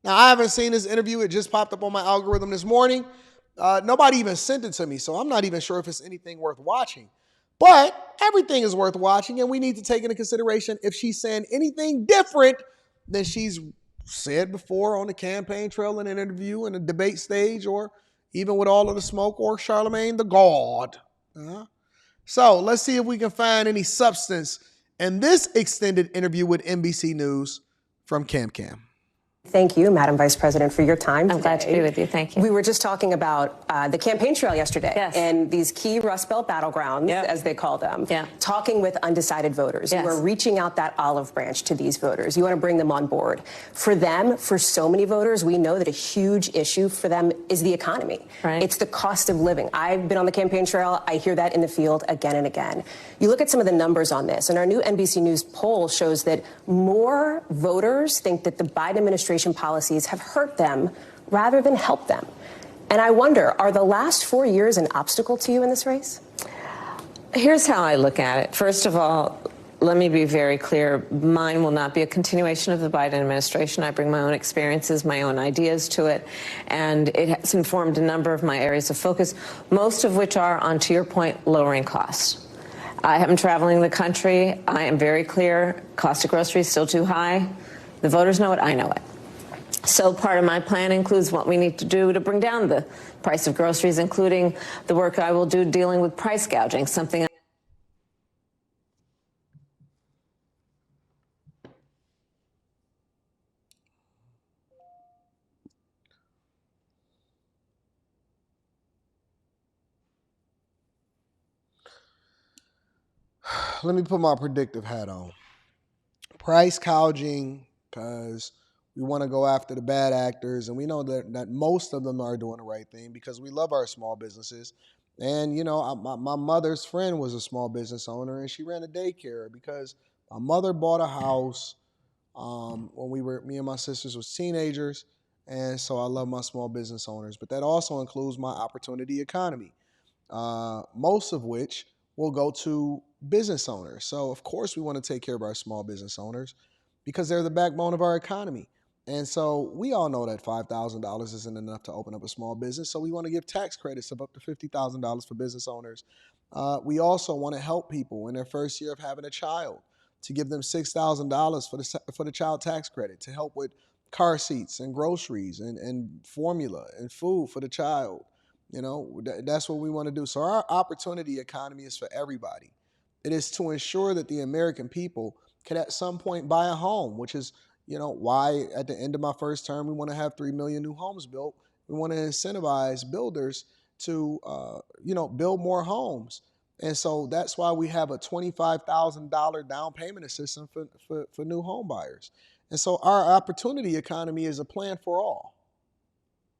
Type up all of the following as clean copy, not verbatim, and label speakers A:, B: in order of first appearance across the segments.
A: Now, I haven't seen this interview. It just popped up on my algorithm this morning. Nobody even sent it to me, so I'm not even sure if it's anything worth watching. But everything is worth watching, and we need to take into consideration if she's saying anything different than she's said before on the campaign trail in an interview, in a debate stage, or even with all of the smoke, or Charlemagne the God. So let's see if we can find any substance in this extended interview with NBC News from Cam.
B: Thank you, Madam Vice President, for your time today.
C: I'm glad to be with you. Thank you.
B: We were just talking about the campaign trail yesterday and these key Rust Belt battlegrounds, as they call them, talking with undecided voters. You are reaching out that olive branch to these voters. You want to bring them on board. For them, for so many voters, we know that a huge issue for them is the economy.
C: Right.
B: It's the cost of living. I've been on the campaign trail. I hear that in the field again and again. You look at some of the numbers on this, and our new NBC News poll shows that more voters think that the Biden administration policies have hurt them rather than helped them. And I wonder, are the last 4 years an obstacle to you in this race?
C: Here's how I look at it. First of all, let me be very clear. Mine will not be a continuation of the Biden administration. I bring my own experiences, my own ideas to it, and it has informed a number of my areas of focus, most of which are, on, to your point, lowering costs. I am traveling the country. I am very clear. Cost of groceries still too high. The voters know it. I know it. So part of my plan includes what we need to do to bring down the price of groceries, including the work I will do dealing with price gouging, something
A: Let me put my predictive hat on. Price gouging, because we want to go after the bad actors, and we know that most of them are doing the right thing because we love our small businesses. And, you know, my mother's friend was a small business owner, and she ran a daycare because my mother bought a house when me and my sisters was teenagers, and so I love my small business owners. But that also includes my opportunity economy, most of which will go to business owners. So, of course, we want to take care of our small business owners because they're the backbone of our economy. And so we all know that $5,000 isn't enough to open up a small business. So we want to give tax credits of up to $50,000 for business owners. We also want to help people in their first year of having a child, to give them $6,000 for the child tax credit, to help with car seats and groceries and formula and food for the child. You know, that's what we want to do. So our opportunity economy is for everybody. It is to ensure that the American people could at some point buy a home, which is, you know, why at the end of my first term, we want to have 3 million new homes built. We want to incentivize builders to, build more homes. And so that's why we have a $25,000 down payment assistance for new home buyers. And so our opportunity economy is a plan for all.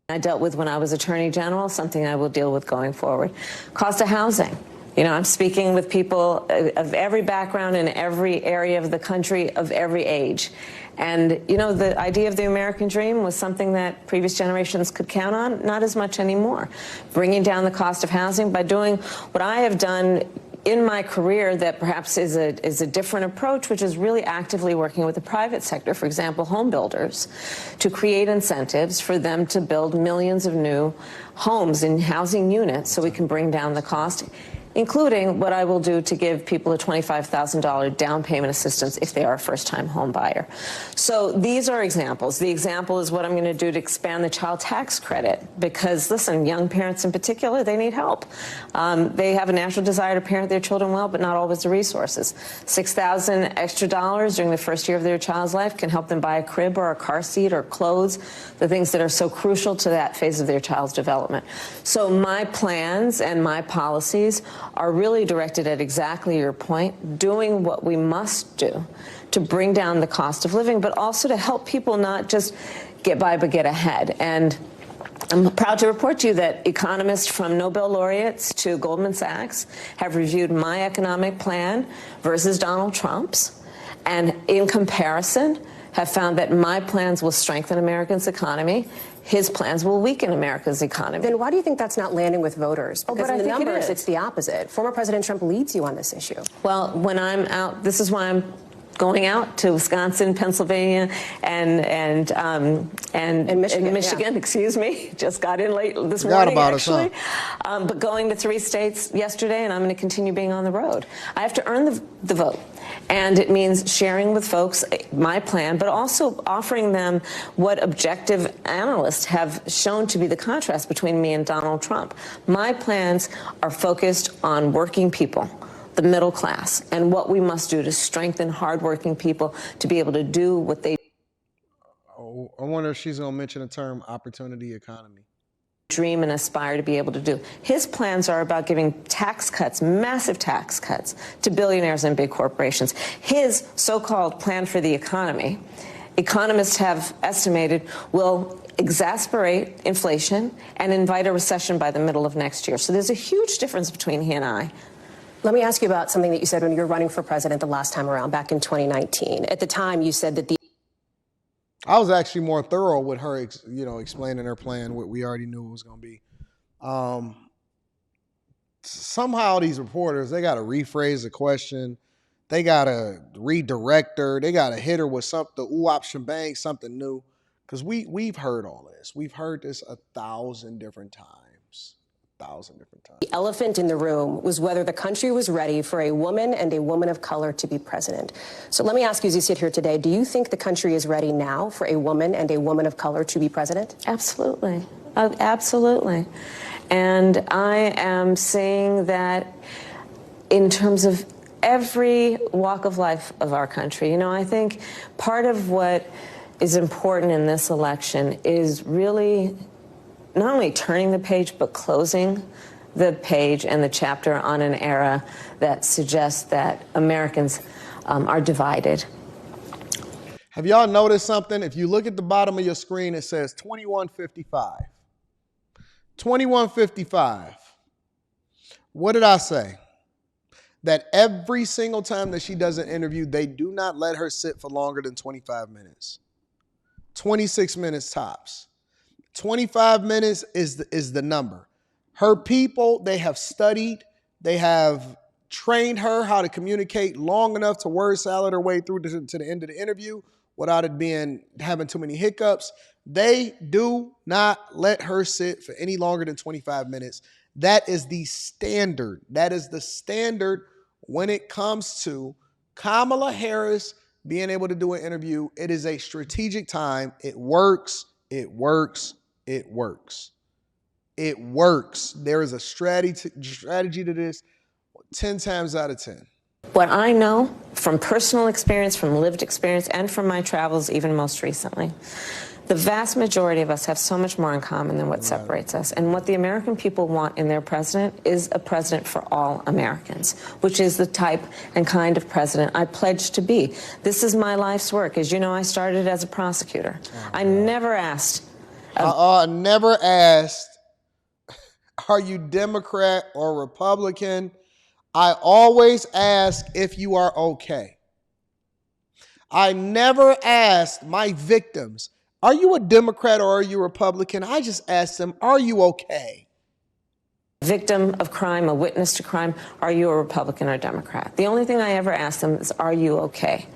C: I dealt with when I was Attorney General, something I will deal with going forward. Cost of housing. You know, I'm speaking with people of every background in every area of the country, of every age. And, you know, the idea of the American dream was something that previous generations could count on, not as much anymore. Bringing down the cost of housing by doing what I have done in my career that perhaps is a different approach, which is really actively working with the private sector, for example, home builders, to create incentives for them to build millions of new homes in housing units so we can bring down the cost, including what I will do to give people a $25,000 down payment assistance if they are a first-time home buyer. So these are examples. The example is what I'm going to do to expand the child tax credit because, listen, young parents in particular, they need help. They have a natural desire to parent their children well, but not always the resources. $6,000 extra dollars during the first year of their child's life can help them buy a crib or a car seat or clothes, the things that are so crucial to that phase of their child's development. So my plans and my policies are really directed at exactly your point, doing what we must do to bring down the cost of living, but also to help people not just get by, but get ahead. And I'm proud to report to you that economists from Nobel laureates to Goldman Sachs have reviewed my economic plan versus Donald Trump's, and in comparison have found that my plans will strengthen America's economy. His plans will weaken America's economy.
B: Then why do you think that's not landing with voters? Because in the numbers, it's the opposite. Former President Trump leads you on this issue.
C: Well, when I'm out, this is why I'm going out to Wisconsin, Pennsylvania, and Michigan. Yeah. Excuse me, just got in late this morning, actually. But going to 3 states yesterday, and I'm going to continue being on the road. I have to earn the vote. And it means sharing with folks my plan, but also offering them what objective analysts have shown to be the contrast between me and Donald Trump. My plans are focused on working people, the middle class, and what we must do to strengthen hardworking people to be able to do what they
A: I wonder if she's going to mention the term opportunity economy.
C: Dream and aspire to be able to do. His plans are about giving tax cuts, massive tax cuts, to billionaires and big corporations. His so-called plan for the economy, economists have estimated, will exacerbate inflation and invite a recession by the middle of next year. So there's a huge difference between he and I.
B: Let me ask you about something that you said when you were running for president the last time around, back in 2019. At the time, you said that
A: I was actually more thorough with her, explaining her plan, what we already knew it was going to be. Somehow these reporters, they got to rephrase the question. They got to redirect her. They got to hit her with something, ooh-op shebang, something new. Because we've heard all this. We've heard this 1,000 different times.
B: The elephant in the room was whether the country was ready for a woman and a woman of color to be president. So let me ask you, as you sit here today, do you think the country is ready now for a woman and a woman of color to be president?
C: Absolutely. Absolutely. And I am saying that in terms of every walk of life of our country. I think part of what is important in this election is really not only turning the page, but closing the page and the chapter on an era that suggests that Americans are divided.
A: Have y'all noticed something? If you look at the bottom of your screen, it says 2155. 2155. What did I say? That every single time that she does an interview, they do not let her sit for longer than 25 minutes. 26 minutes tops. 25 minutes is the number. Her people, they have studied, they have trained her how to communicate long enough to word salad her way through to the end of the interview without it having too many hiccups. They do not let her sit for any longer than 25 minutes. That is the standard. That is the standard when it comes to Kamala Harris being able to do an interview. It is a strategic time. It works. It works. It works. It works. There is a strategy to this 10 times out of 10.
C: What I know from personal experience, from lived experience, and from my travels even most recently, the vast majority of us have so much more in common than what separates us. And what the American people want in their president is a president for all Americans, which is the type and kind of president I pledge to be. This is my life's work. As you know, I started as a prosecutor. I never asked,
A: are you Democrat or Republican? I always ask if you are okay. I never asked my victims, are you a Democrat or are you a Republican? I just asked them, are you okay?
C: Victim of crime, a witness to crime, are you a Republican or Democrat? The only thing I ever ask them is, are you okay?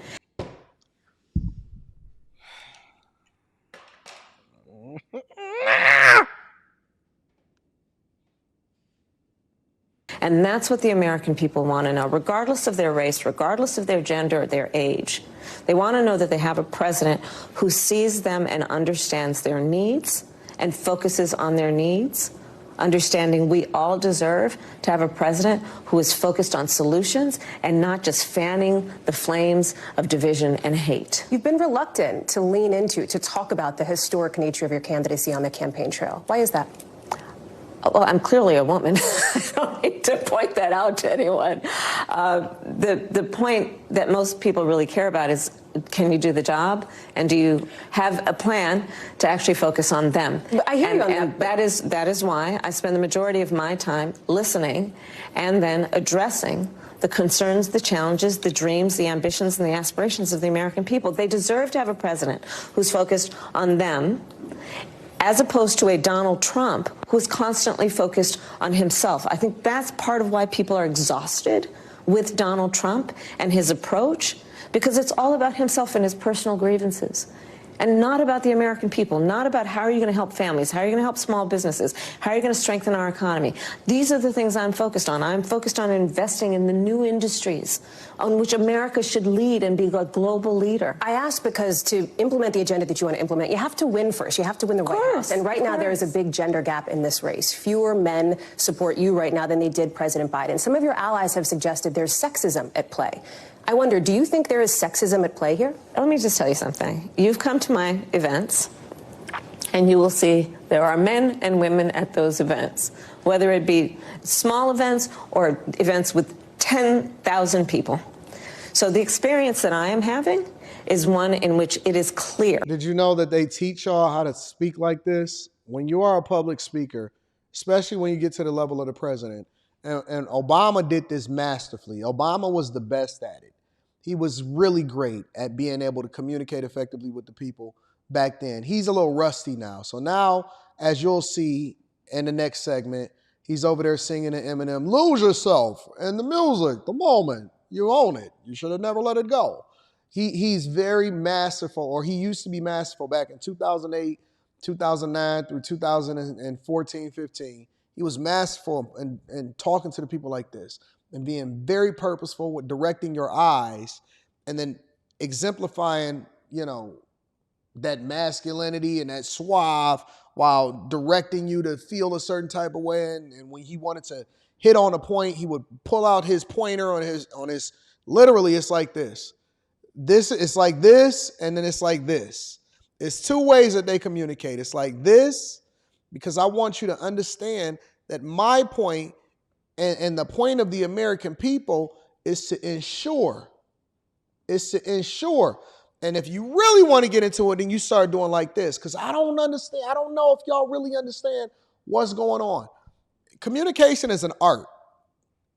C: And that's what the American people want to know, regardless of their race, regardless of their gender or their age. They want to know that they have a president who sees them and understands their needs and focuses on their needs, understanding we all deserve to have a president who is focused on solutions and not just fanning the flames of division and hate.
B: You've been reluctant to lean into, to talk about the historic nature of your candidacy on the campaign trail. Why is that?
C: Well, I'm clearly a woman. I don't need to point that out to anyone. The point that most people really care about is, can you do the job? And do you have a plan to actually focus on them?
B: I hear you on that.
C: That is why I spend the majority of my time listening and then addressing the concerns, the challenges, the dreams, the ambitions, and the aspirations of the American people. They deserve to have a president who's focused on them, as opposed to a Donald Trump who's constantly focused on himself. I think that's part of why people are exhausted with Donald Trump and his approach, because it's all about himself and his personal grievances. And not about the American people, not about how are you going to help families, how are you going to help small businesses, how are you going to strengthen our economy. These are the things I'm focused on. I'm focused on investing in the new industries on which America should lead and be a global leader.
B: I ask because to implement the agenda that you want to implement, you have to win first. You have to win the White House. And right now there is a big gender gap in this race. Fewer men support you right now than they did President Biden. Some of your allies have suggested there's sexism at play. I wonder, do you think there is sexism at play here?
C: Let me just tell you something. You've come to my events, and you will see there are men and women at those events, whether it be small events or events with 10,000 people. So the experience that I am having is one in which it is clear.
A: Did you know that they teach y'all how to speak like this? When you are a public speaker, especially when you get to the level of the president, and Obama did this masterfully. Obama was the best at it. He was really great at being able to communicate effectively with the people back then. He's a little rusty now. So now, as you'll see in the next segment, he's over there singing to Eminem, "Lose yourself in the music, the moment. You own it. You should have never let it go." He's very masterful, or he used to be masterful back in 2008, 2009 through 2014, 15. He was masterful in talking to the people like this and being very purposeful with directing your eyes and then exemplifying, that masculinity and that suave while directing you to feel a certain type of way. And when he wanted to hit on a point, he would pull out his pointer on his, literally it's like this. It's like this, and then it's like this. It's two ways that they communicate. It's like this, because I want you to understand that my point and the point of the American people is to ensure. And if you really want to get into it, then you start doing like this, because I don't understand. I don't know if y'all really understand what's going on. Communication is an art.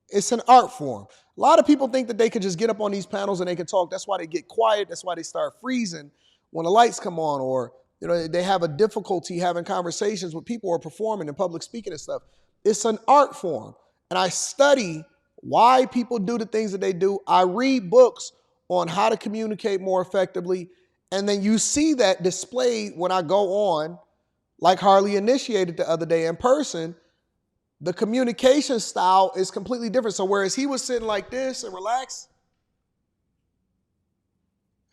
A: It's an art form. A lot of people think that they could just get up on these panels and they can talk. That's why they get quiet. That's why they start freezing when the lights come on, or they have a difficulty having conversations with people or performing and public speaking and stuff. It's an art form. And I study why people do the things that they do. I read books on how to communicate more effectively. And then you see that displayed when I go on, like Harley initiated the other day in person. The communication style is completely different. So whereas he was sitting like this and relaxed,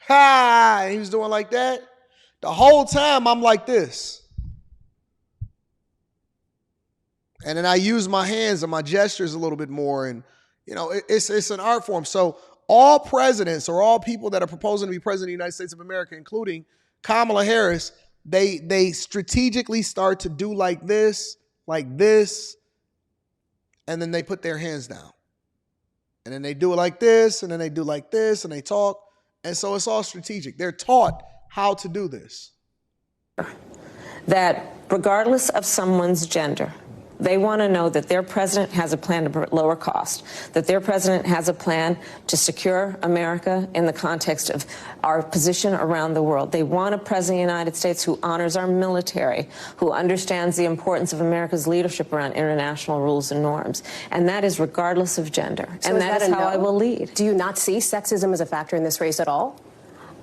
A: he was doing like that, the whole time I'm like this. And then I use my hands and my gestures a little bit more. And, it's an art form. So all presidents or all people that are proposing to be president of the United States of America, including Kamala Harris, they strategically start to do like this, and then they put their hands down. And then they do it like this, and then they do like this, and they talk. And so it's all strategic. They're taught how to do this.
C: That regardless of someone's gender, they want to know that their president has a plan to lower cost, that their president has a plan to secure America in the context of our position around the world. They want a president of the United States who honors our military, who understands the importance of America's leadership around international rules and norms. And that is regardless of gender.
B: So
C: and that is how I will lead.
B: Do you not see sexism as a factor in this race at all?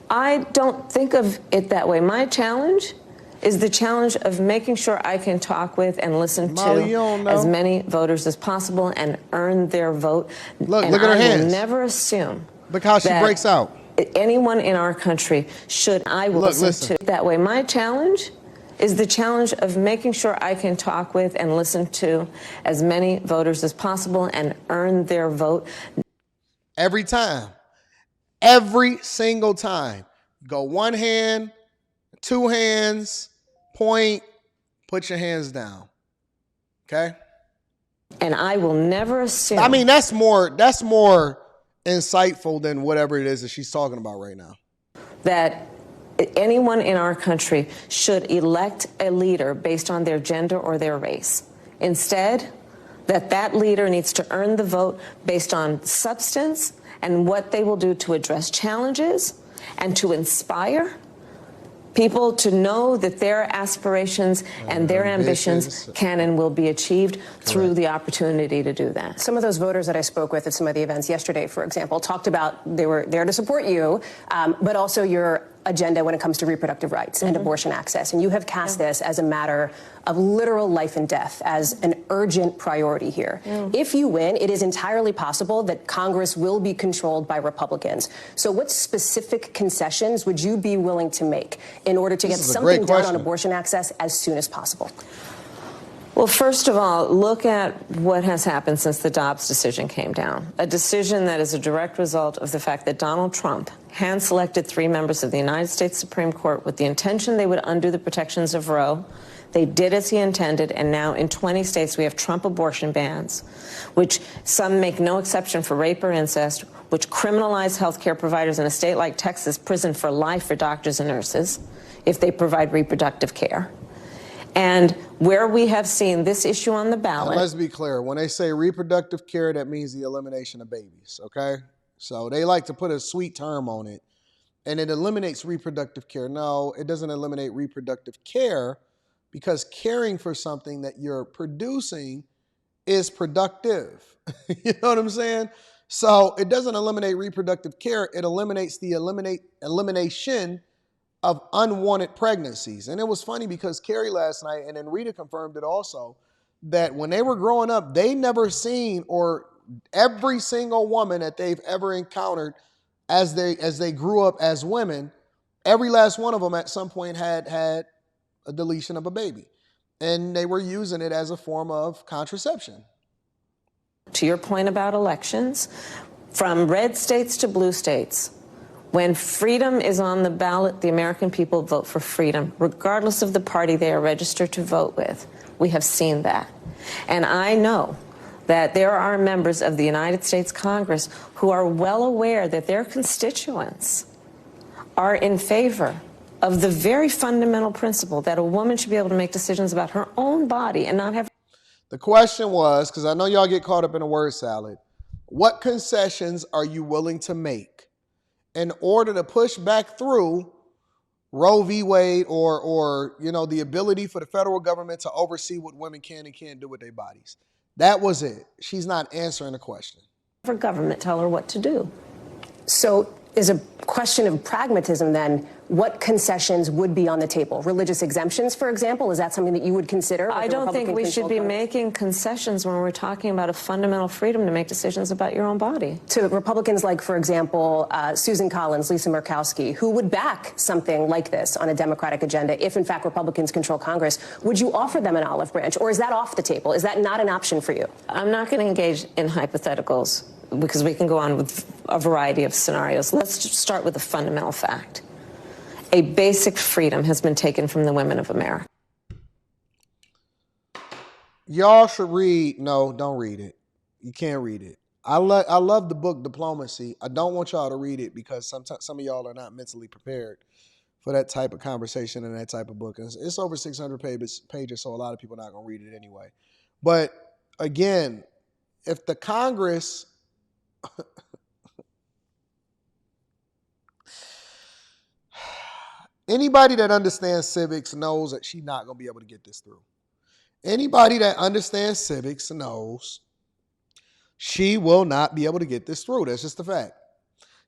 C: I don't think of it that way. My challenge is the challenge of making sure I can talk with and listen to as many voters as possible and earn their vote.
A: Look at her hands.
C: I will never assume.
A: Look how she breaks out.
C: Anyone in our country should. I will listen to that way. My challenge is the challenge of making sure I can talk with and listen to as many voters as possible and earn their vote.
A: Every time. Every single time. Go one hand, two hands, point, put your hands down. Okay?
C: And I will never assume.
A: I mean, that's more insightful than whatever it is that she's talking about right now.
C: That anyone in our country should elect a leader based on their gender or their race. Instead, that leader needs to earn the vote based on substance and what they will do to address challenges and to inspire people to know that their aspirations and their ambitions can and will be achieved through the opportunity to do that.
B: Some of those voters that I spoke with at some of the events yesterday, for example, talked about they were there to support you, but also your agenda when it comes to reproductive rights and abortion access. And you have cast this as a matter of literal life and death, as an urgent priority here. If you win, it is entirely possible that Congress will be controlled by Republicans. So what specific concessions would you be willing to make in order to get something done on abortion access as soon as possible?
C: Well, first of all, look at what has happened since the Dobbs decision came down, a decision that is a direct result of the fact that Donald Trump hand-selected 3 members of the United States Supreme Court with the intention they would undo the protections of Roe. They did as he intended, and now in 20 states we have Trump abortion bans, which some make no exception for rape or incest, which criminalize health care providers in a state like Texas, prison for life for doctors and nurses if they provide reproductive care. And where we have seen this issue on the ballot...
A: And let's be clear. When they say reproductive care, that means the elimination of babies, okay? So they like to put a sweet term on it, and it eliminates reproductive care. No, it doesn't eliminate reproductive care, because caring for something that you're producing is productive. You know what I'm saying? So it doesn't eliminate reproductive care. It eliminates the elimination of unwanted pregnancies. And it was funny because Carrie last night, and then Rita confirmed it also, that when they were growing up, they never seen, or every single woman that they've ever encountered as they grew up as women, every last one of them at some point had a deletion of a baby. And they were using it as a form of contraception.
C: To your point about elections, from red states to blue states, when freedom is on the ballot, the American people vote for freedom, regardless of the party they are registered to vote with. We have seen that. And I know that there are members of the United States Congress who are well aware that their constituents are in favor of the very fundamental principle that a woman should be able to make decisions about her own body and not have...
A: The question was, because I know y'all get caught up in a word salad, what concessions are you willing to make in order to push back through Roe v. Wade, or the ability for the federal government to oversee what women can and can't do with their bodies? That was it. She's not answering the question.
C: For government, tell her what to do.
B: So is a question of pragmatism then, what concessions would be on the table? Religious exemptions, for example, is that something that you would consider?
C: I don't think we should be making concessions when we're talking about a fundamental freedom to make decisions about your own body.
B: To Republicans like, for example, Susan Collins, Lisa Murkowski, who would back something like this on a Democratic agenda if, in fact, Republicans control Congress, would you offer them an olive branch, or is that off the table? Is that not an option for you?
C: I'm not going to engage in hypotheticals, because we can go on with a variety of scenarios. Let's just start with a fundamental fact. A basic freedom has been taken from the women of America.
A: Y'all should read. No, don't read it. You can't read it. I love the book Diplomacy. I don't want y'all to read it because sometimes some of y'all are not mentally prepared for that type of conversation and that type of book. And it's over 600 pages, so a lot of people are not going to read it anyway. But again, if the Congress... Anybody that understands civics knows that she's not going to be able to get this through. Anybody that understands civics knows she will not be able to get this through. That's just a fact.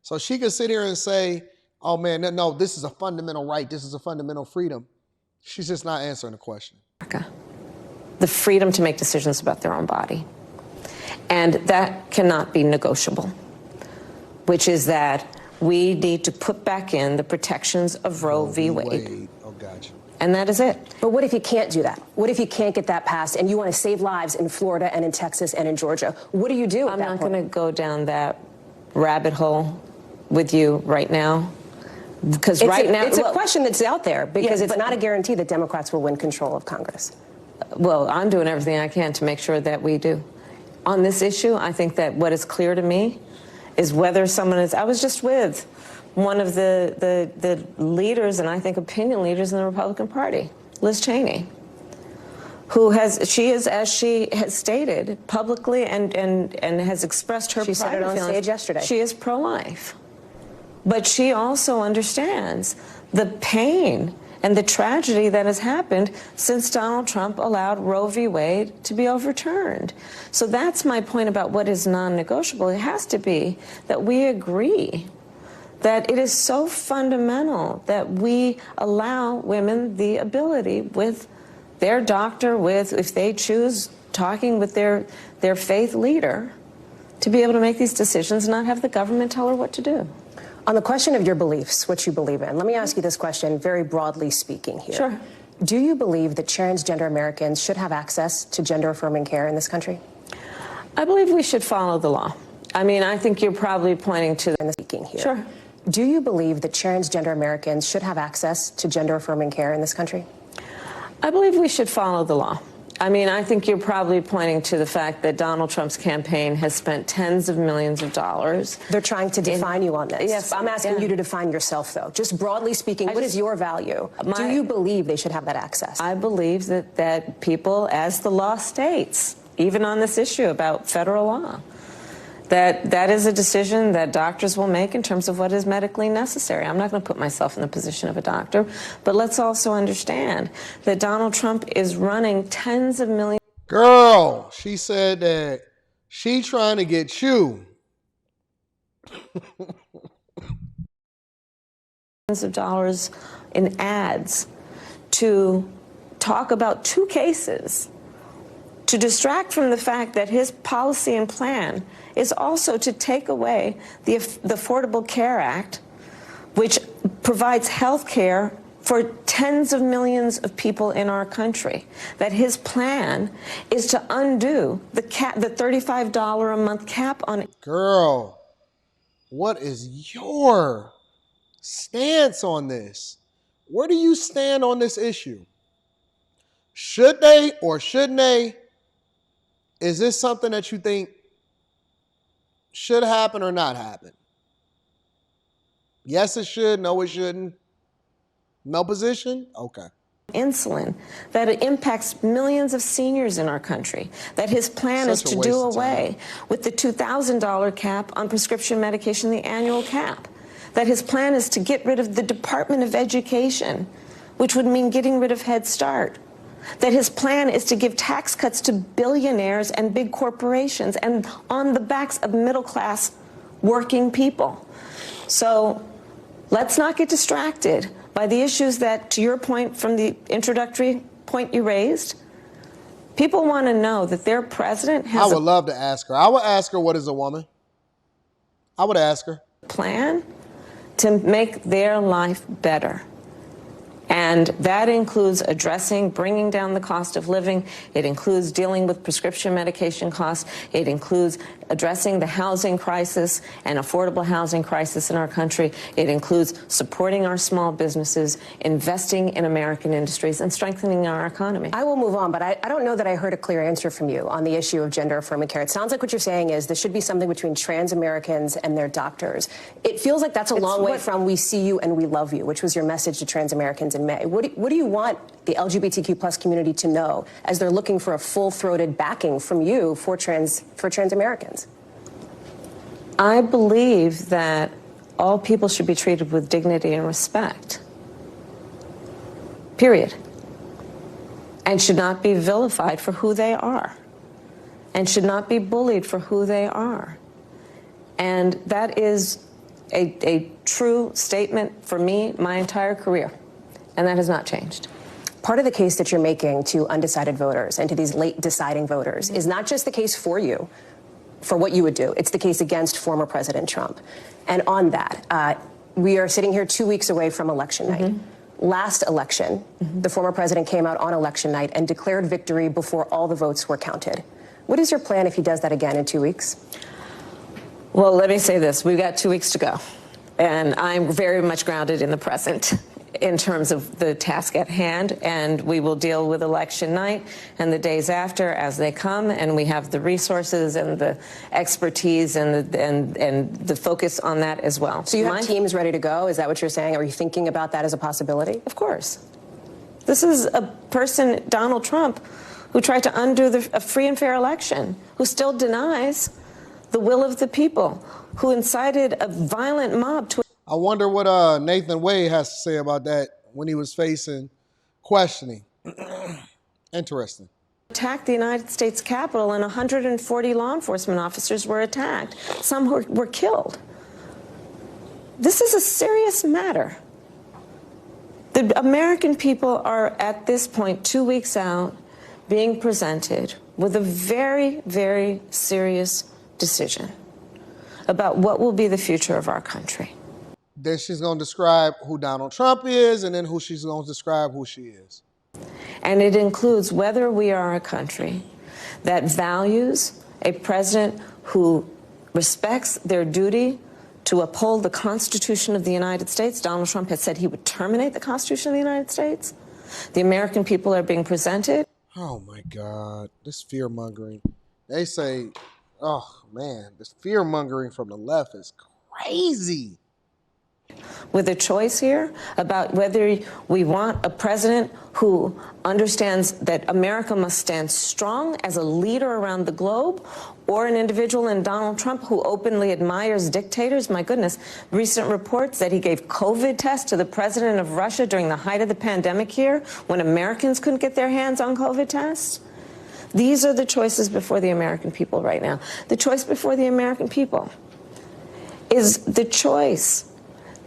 A: So she can sit here and say, oh man, no, this is a fundamental right. This is a fundamental freedom. She's just not answering the question.
C: The freedom to make decisions about their own body. And that cannot be negotiable, which is that we need to put back in the protections of Roe v. Wade.
A: Oh, gotcha.
C: And that is it.
B: But what if you can't do that? What if you can't get that passed and you want to save lives in Florida and in Texas and in Georgia? What do you do at that point?
C: I'm not going to go down that rabbit hole with you right now. Because
B: it's a question that's out there, because it's not a guarantee that Democrats will win control of Congress.
C: Well, I'm doing everything I can to make sure that we do. On this issue, I think that what is clear to me is whether someone is... I was just with one of the leaders, and I think opinion leaders in the Republican Party, Liz Cheney, who she is, as she has stated publicly and has expressed her private feelings.
B: She said it on stage yesterday.
C: She is pro-life. But she also understands the pain and the tragedy that has happened since Donald Trump allowed Roe v. Wade to be overturned. So that's my point about what is non-negotiable. It has to be that we agree that it is so fundamental that we allow women the ability with their doctor, with, if they choose, talking with their faith leader, to be able to make these decisions and not have the government tell her what to do.
B: On the question of your beliefs, what you believe in, let me ask you this question very broadly speaking here.
C: Sure.
B: Do you believe that transgender Americans should have access to gender-affirming care in this country?
C: I believe we should follow the law. I mean, I think you're probably pointing to the
B: speaking here.
C: Sure.
B: Do you believe that transgender Americans should have access to gender-affirming care in this country?
C: I believe we should follow the law. I mean, I think you're probably pointing to the fact that Donald Trump's campaign has spent tens of millions of dollars.
B: They're trying to define you on this.
C: Yes,
B: I'm asking you to define yourself, though. Just broadly speaking, what is your value? Do you believe they should have that access?
C: I believe that people, as the law states, even on this issue about federal law, that is a decision that doctors will make in terms of what is medically necessary. I'm not going to put myself in the position of a doctor, but let's also understand that Donald Trump is running tens of millions.
A: Girl, she said that she trying to get you
C: of dollars in ads to talk about two cases to distract from the fact that his policy and plan is also to take away the Affordable Care Act, which provides health care for tens of millions of people in our country. That his plan is to undo the $35 a month cap on it.
A: Girl, what is your stance on this? Where do you stand on this issue? Should they or shouldn't they? Is this something that you think should happen or not happen? Yes, it should. No, it shouldn't. No position? Okay.
C: Insulin, that it impacts millions of seniors in our country, that his plan is to do away with the $2,000 cap on prescription medication, the annual cap, that his plan is to get rid of the Department of Education, which would mean getting rid of Head Start, that his plan is to give tax cuts to billionaires and big corporations and on the backs of middle-class working people. So let's not get distracted by the issues that, to your point from the introductory point you raised, people want to know that their president has
A: I would love to ask her. I would ask her, what is a woman? I would ask her.
C: Plan to make their life better. And that includes bringing down the cost of living. It includes dealing with prescription medication costs. It includes addressing the housing crisis and affordable housing crisis in our country. It includes supporting our small businesses, investing in American industries, and strengthening our economy.
B: I will move on, but I don't know that I heard a clear answer from you on the issue of gender-affirming care. It sounds like what you're saying is there should be something between trans Americans and their doctors. It feels like that's a long way from "we see you and we love you," which was your message to trans Americans in May. What do you want the LGBTQ plus community to know as they're looking for a full-throated backing from you for trans Americans?
C: I believe that all people should be treated with dignity and respect, period, and should not be vilified for who they are, and should not be bullied for who they are. And that is a true statement for me my entire career, and that has not changed.
B: Part of the case that you're making to undecided voters and to these late deciding voters is not just the case for you, for what you would do. It's the case against former President Trump. And on that, we are sitting here 2 weeks away from election night. Last election, the former president came out on election night and declared victory before all the votes were counted. What is your plan if he does that again in 2 weeks?
C: Well, let me say this. We've got 2 weeks to go. And I'm very much grounded in the present in terms of the task at hand, and we will deal with election night and the days after as they come, and we have the resources and the expertise and the focus on that as well.
B: So you have teams ready to go? Is that what you're saying? Are you thinking about that as a possibility?
C: Of course. This is a person, Donald Trump, who tried to undo a free and fair election, who still denies the will of the people, who incited a violent mob to...
A: I wonder what Nathan Wade has to say about that when he was facing questioning. Interesting.
C: Attacked the United States Capitol, and 140 law enforcement officers were attacked. Some were killed. This is a serious matter. The American people are, at this point, 2 weeks out, being presented with a very, very serious decision about what will be the future of our country.
A: Then she's going to describe who Donald Trump is, and then who she's going to describe who she is.
C: And it includes whether we are a country that values a president who respects their duty to uphold the Constitution of the United States. Donald Trump has said he would terminate the Constitution of the United States. The American people are being presented.
A: Oh, my God. This fear-mongering. They say, oh, man, this fear-mongering from the left is crazy.
C: With a choice here about whether we want a president who understands that America must stand strong as a leader around the globe, or an individual in Donald Trump who openly admires dictators. My goodness, recent reports that he gave COVID tests to the president of Russia during the height of the pandemic here, when Americans couldn't get their hands on COVID tests. These are the choices before the American people right now. The choice before the American people is the choice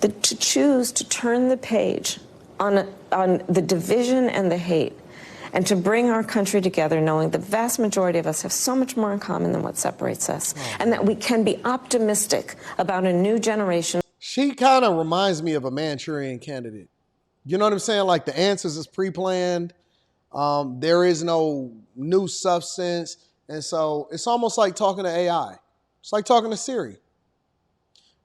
C: to choose to turn the page on the division and the hate, and to bring our country together, knowing the vast majority of us have so much more in common than what separates us, and that we can be optimistic about a new generation.
A: She kind of reminds me of a Manchurian candidate. You know what I'm saying? Like, the answers is pre-planned. There is no new substance. And so it's almost like talking to AI. It's like talking to Siri.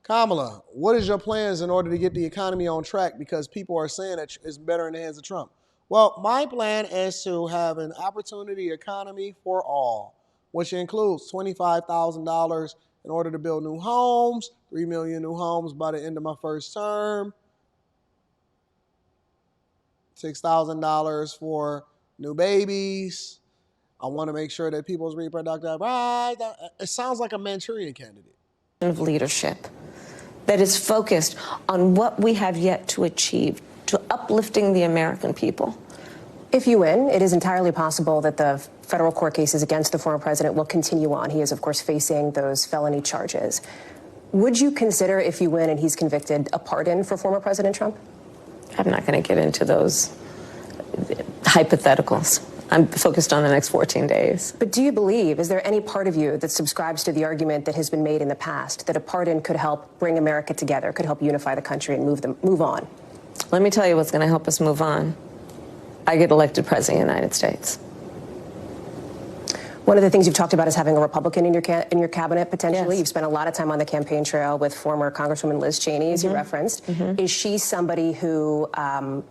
A: Kamala, what is your plans in order to get the economy on track? Because people are saying that it's better in the hands of Trump. Well, my plan is to have an opportunity economy for all, which includes $25,000 in order to build new homes, 3 million new homes by the end of my first term, $6,000 for new babies. I want to make sure that people's reproductive rights. It sounds like a Manchurian candidate.
C: Of leadership that is focused on what we have yet to achieve, to uplifting the American people.
B: If you win, it is entirely possible that the federal court cases against the former president will continue on. He is, of course, facing those felony charges. Would you consider, if you win and he's convicted, a pardon for former President Trump?
C: I'm not going to get into those hypotheticals. I'm focused on the next 14 days.
B: But do you believe, is there any part of you that subscribes to the argument that has been made in the past that a pardon could help bring America together, could help unify the country and move on?
C: Let me tell you what's going to help us move on. I get elected president of the United States.
B: One of the things you've talked about is having a Republican in your cabinet, potentially.
C: Yes.
B: You've spent a lot of time on the campaign trail with former Congresswoman Liz Cheney, as you referenced. Is she somebody who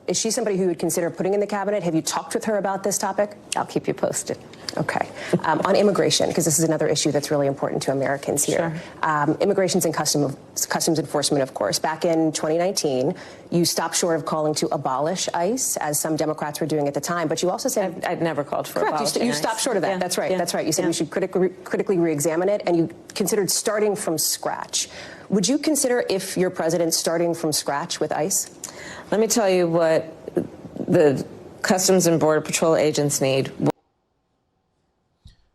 B: you would consider putting in the cabinet? Have you talked with her about this topic?
C: I'll keep you posted.
B: Okay. On immigration, because this is another issue that's really important to Americans here.
C: Sure.
B: Immigration's and customs enforcement, of course. Back in 2019, you stopped short of calling to abolish ICE, as some Democrats were doing at the time. But you also said...
C: I'd never called for
B: correct, you stopped short of that.
C: Yeah.
B: That's right.
C: Yeah.
B: That's right. You said we should critically re-examine it, and you considered starting from scratch. Would you consider, if you're president, starting from scratch with ICE?
C: Let me tell you what the Customs and Border Patrol agents need.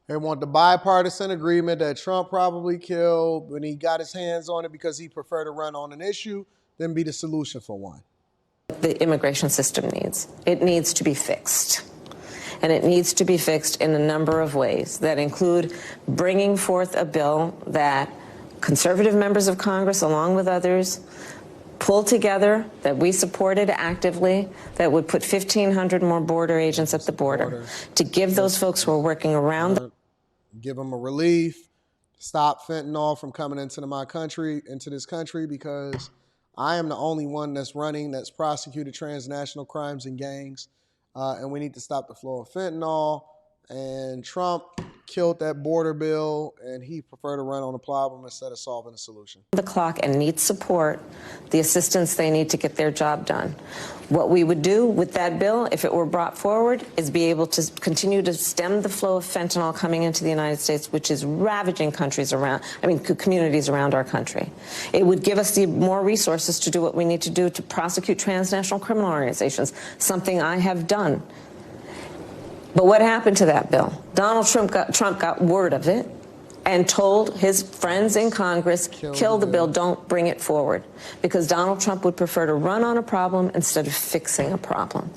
A: They want the bipartisan agreement that Trump probably killed when he got his hands on it because he preferred to run on an issue than be the solution for one.
C: The immigration system needs. It needs to be fixed. And it needs to be fixed in a number of ways that include bringing forth a bill that conservative members of Congress, along with others, pulled together, that we supported actively, that would put 1,500 more border agents at the border to give those folks who are working around.
A: Give them a relief, stop fentanyl from coming into this country, because I am the only one that's prosecuted transnational crimes and gangs. And we need to stop the flow of fentanyl. And Trump killed that border bill, and he preferred to run on a problem instead of solving a solution.
C: The clock and need support, the assistance they need to get their job done. What we would do with that bill, if it were brought forward, is be able to continue to stem the flow of fentanyl coming into the United States, which is ravaging communities around our country. It would give us the more resources to do what we need to do to prosecute transnational criminal organizations, something I have done. But what happened to that bill? Donald Trump got word of it and told his friends in Congress, kill the bill, don't bring it forward. Because Donald Trump would prefer to run on a problem instead of fixing a problem.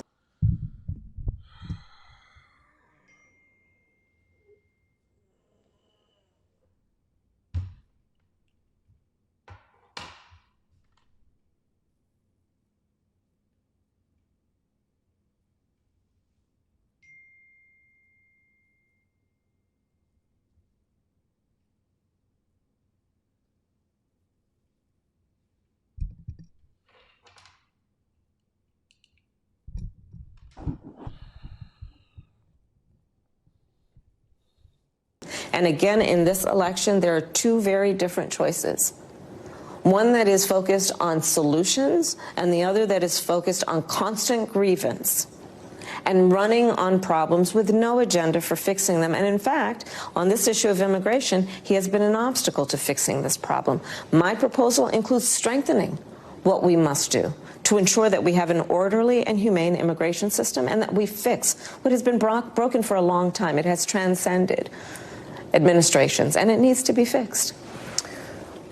C: And again, in this election, there are two very different choices. One that is focused on solutions, and the other that is focused on constant grievance and running on problems with no agenda for fixing them. And in fact, on this issue of immigration, he has been an obstacle to fixing this problem. My proposal includes strengthening what we must do to ensure that we have an orderly and humane immigration system and that we fix what has been broken for a long time. It has transcended administrations, and it needs to be fixed.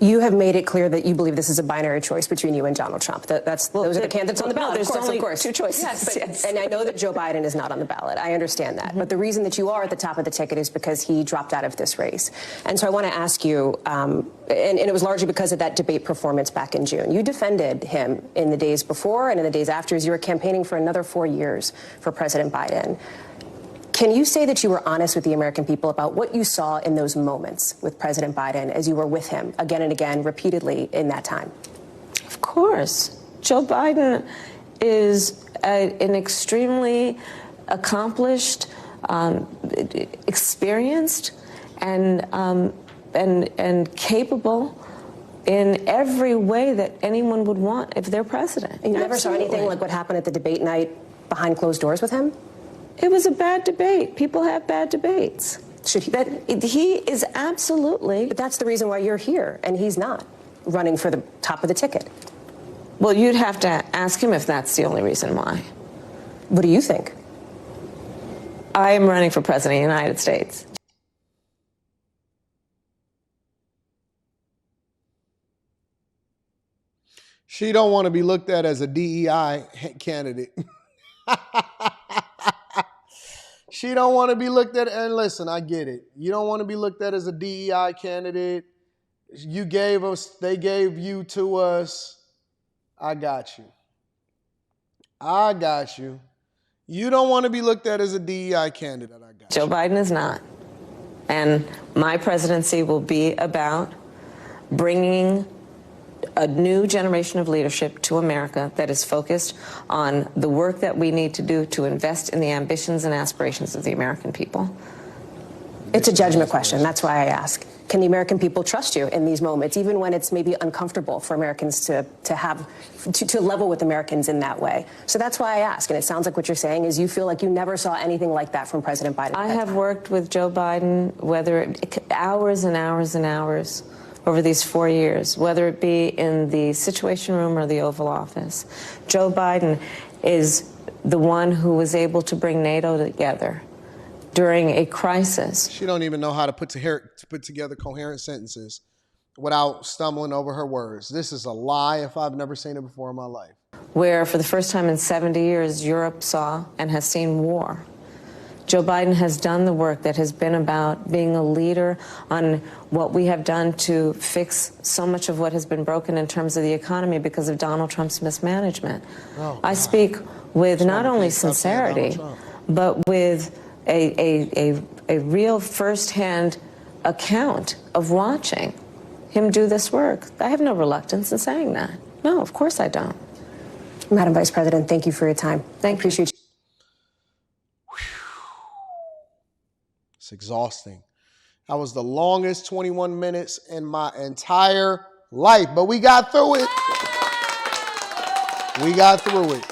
B: You have made it clear that you believe this is a binary choice between you and Donald Trump. Those are the candidates on the ballot.
C: There's only
B: of course.
C: two choices.
B: Yes. And I know that Joe Biden is not on the ballot. I understand that. But the reason that you are at the top of the ticket is because he dropped out of this race. And so I want to ask you, and it was largely because of that debate performance back in June. You defended him in the days before and in the days after as you were campaigning for another 4 years for President Biden. Can you say that you were honest with the American people about what you saw in those moments with President Biden as you were with him again and again, repeatedly in that time?
C: Of course. Joe Biden is an extremely accomplished, experienced, and capable in every way that anyone would want if they're president.
B: And you never saw anything like what happened at the debate night behind closed doors with him?
C: It was a bad debate. People have bad debates. He is absolutely.
B: But that's the reason why you're here, and he's not running for the top of the ticket.
C: Well, you'd have to ask him if that's the only reason why.
B: What do you think?
C: I am running for president of the United States.
A: She don't want to be looked at as a DEI candidate. She don't want to be looked at, and listen, I get it. You don't want to be looked at as a DEI candidate. You gave us, they gave you to us. I got you. I got you. You don't want to be looked at as a DEI candidate. I got
C: Joe
A: you.
C: Biden is not. And my presidency will be about bringing a new generation of leadership to America that is focused on the work that we need to do to invest in the ambitions and aspirations of the American people.
B: It's a judgment question. That's why I ask. Can the American people trust you in these moments, even when it's maybe uncomfortable for Americans to level with Americans in that way? So that's why I ask. And it sounds like what you're saying is you feel like you never saw anything like that from President Biden.
C: I have worked with Joe Biden, hours and hours and hours over these 4 years, whether it be in the Situation Room or the Oval Office. Joe Biden is the one who was able to bring NATO together during a crisis.
A: She don't even know how to put together coherent sentences without stumbling over her words. This is a lie if I've never seen it before in my life.
C: Where for the first time in 70 years, Europe saw and has seen war. Joe Biden has done the work that has been about being a leader on what we have done to fix so much of what has been broken in terms of the economy because of Donald Trump's mismanagement. I speak with not only sincerity, but with a real firsthand account of watching him do this work. I have no reluctance in saying that. No, of course I don't.
B: Madam Vice President, thank you for your time.
C: Thank you.
A: Appreciate you. It's exhausting. That was the longest 21 minutes in my entire life, but we got through it. We got through it.